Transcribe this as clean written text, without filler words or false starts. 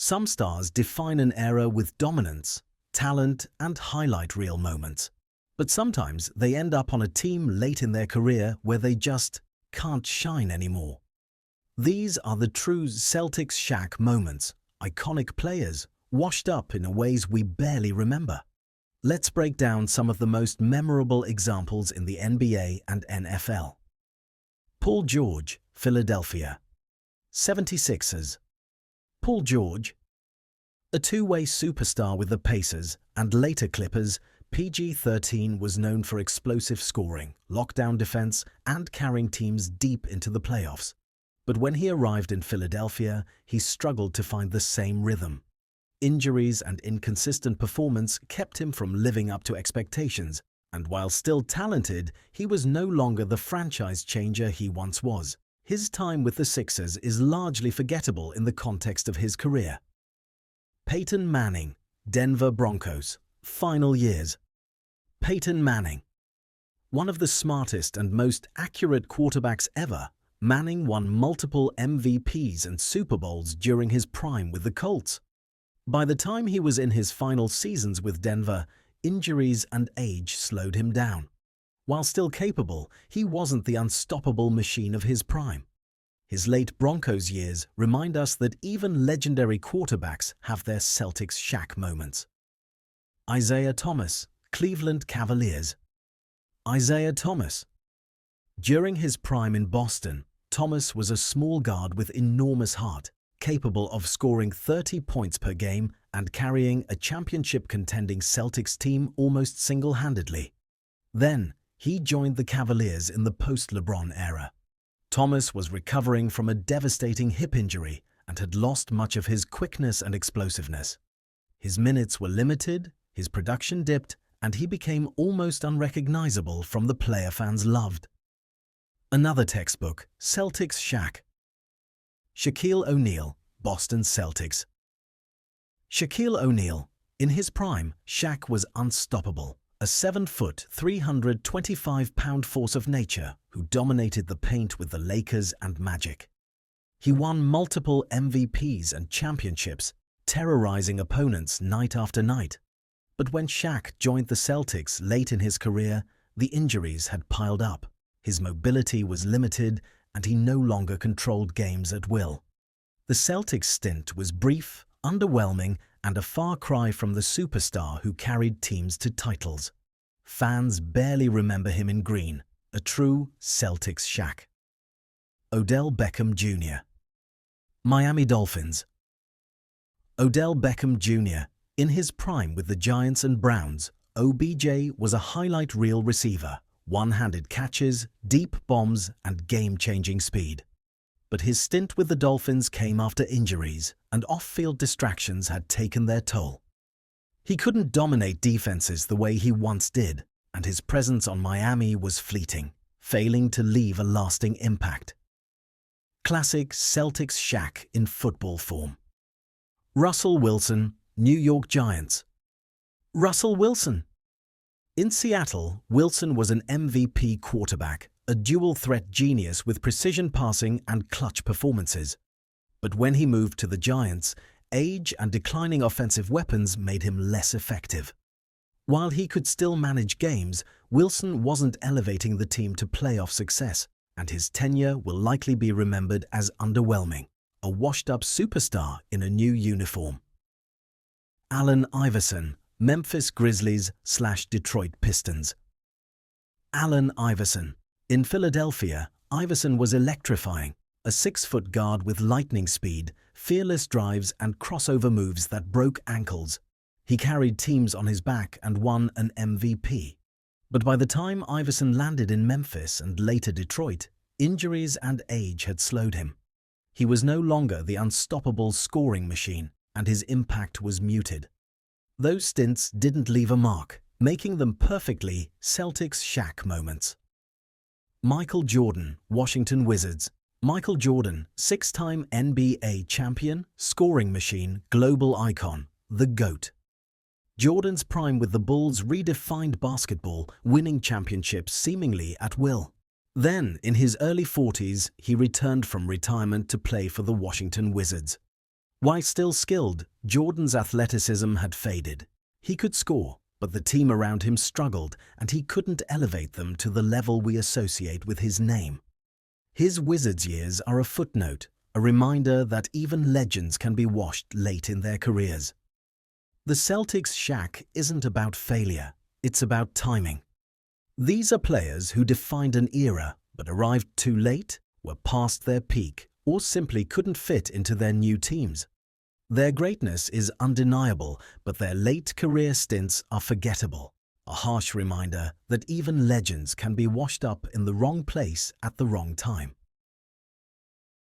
Some stars define an era with dominance, talent, and highlight reel moments. But sometimes they end up on a team late in their career where they just can't shine anymore. These are the true Celtics Shaq moments, iconic players, washed up in ways we barely remember. Let's break down some of the most memorable examples in the NBA and NFL. Paul George, Philadelphia. 76ers. Paul George, a two-way superstar with the Pacers and later Clippers, PG-13 was known for explosive scoring, lockdown defense, and carrying teams deep into the playoffs. But when he arrived in Philadelphia, he struggled to find the same rhythm. Injuries and inconsistent performance kept him from living up to expectations, and while still talented, he was no longer the franchise changer he once was. His time with the Sixers is largely forgettable in the context of his career. Peyton Manning, Denver Broncos. Final years. Peyton Manning. One of the smartest and most accurate quarterbacks ever, Manning won multiple MVPs and Super Bowls during his prime with the Colts. By the time he was in his final seasons with Denver, injuries and age slowed him down. While still capable, he wasn't the unstoppable machine of his prime. His late Broncos years remind us that even legendary quarterbacks have their Celtics Shaq moments. Isaiah Thomas, Cleveland Cavaliers. Isaiah Thomas. During his prime in Boston, Thomas was a small guard with enormous heart, capable of scoring 30 points per game and carrying a championship-contending Celtics team almost single-handedly. Then, he joined the Cavaliers in the post-LeBron era. Thomas was recovering from a devastating hip injury and had lost much of his quickness and explosiveness. His minutes were limited, his production dipped, and he became almost unrecognizable from the player fans loved. Another textbook, Celtics Shaq. Shaquille O'Neal, Boston Celtics. Shaquille O'Neal. In his prime, Shaq was unstoppable. A 7-foot, 325-pound force of nature who dominated the paint with the Lakers and Magic. He won multiple MVPs and championships, terrorizing opponents night after night. But when Shaq joined the Celtics late in his career, the injuries had piled up. His mobility was limited, and he no longer controlled games at will. The Celtics stint was brief, underwhelming, and a far cry from the superstar who carried teams to titles. Fans barely remember him in green, a true Celtics Shaq. Odell Beckham Jr. Miami Dolphins. Odell Beckham Jr. In his prime with the Giants and Browns, OBJ was a highlight reel receiver, one-handed catches, deep bombs, and game-changing speed. But his stint with the Dolphins came after injuries, and off-field distractions had taken their toll. He couldn't dominate defenses the way he once did, and his presence on Miami was fleeting, failing to leave a lasting impact. Classic Celtics Shaq in football form. Russell Wilson, New York Giants. Russell Wilson. In Seattle, Wilson was an MVP quarterback, a dual-threat genius with precision passing and clutch performances. But when he moved to the Giants, age and declining offensive weapons made him less effective. While he could still manage games, Wilson wasn't elevating the team to playoff success, and his tenure will likely be remembered as underwhelming, a washed-up superstar in a new uniform. Allen Iverson, Memphis Grizzlies/Detroit Pistons. Allen Iverson. In Philadelphia, Iverson was electrifying, a 6-foot guard with lightning speed, fearless drives, and crossover moves that broke ankles. He carried teams on his back and won an MVP. But by the time Iverson landed in Memphis and later Detroit, injuries and age had slowed him. He was no longer the unstoppable scoring machine, and his impact was muted. Those stints didn't leave a mark, making them perfectly Celtics Shaq moments. Michael Jordan, Washington Wizards. Michael Jordan, 6-time NBA champion, scoring machine, global icon, the GOAT. Jordan's prime with the Bulls redefined basketball, winning championships seemingly at will. Then, in his early 40s, he returned from retirement to play for the Washington Wizards. While still skilled, Jordan's athleticism had faded. He could score, but the team around him struggled, and he couldn't elevate them to the level we associate with his name. His Wizards years are a footnote, a reminder that even legends can be washed late in their careers. The Celtics' Shaq isn't about failure, it's about timing. These are players who defined an era but arrived too late, were past their peak, or simply couldn't fit into their new teams. Their greatness is undeniable, but their late career stints are forgettable, a harsh reminder that even legends can be washed up in the wrong place at the wrong time.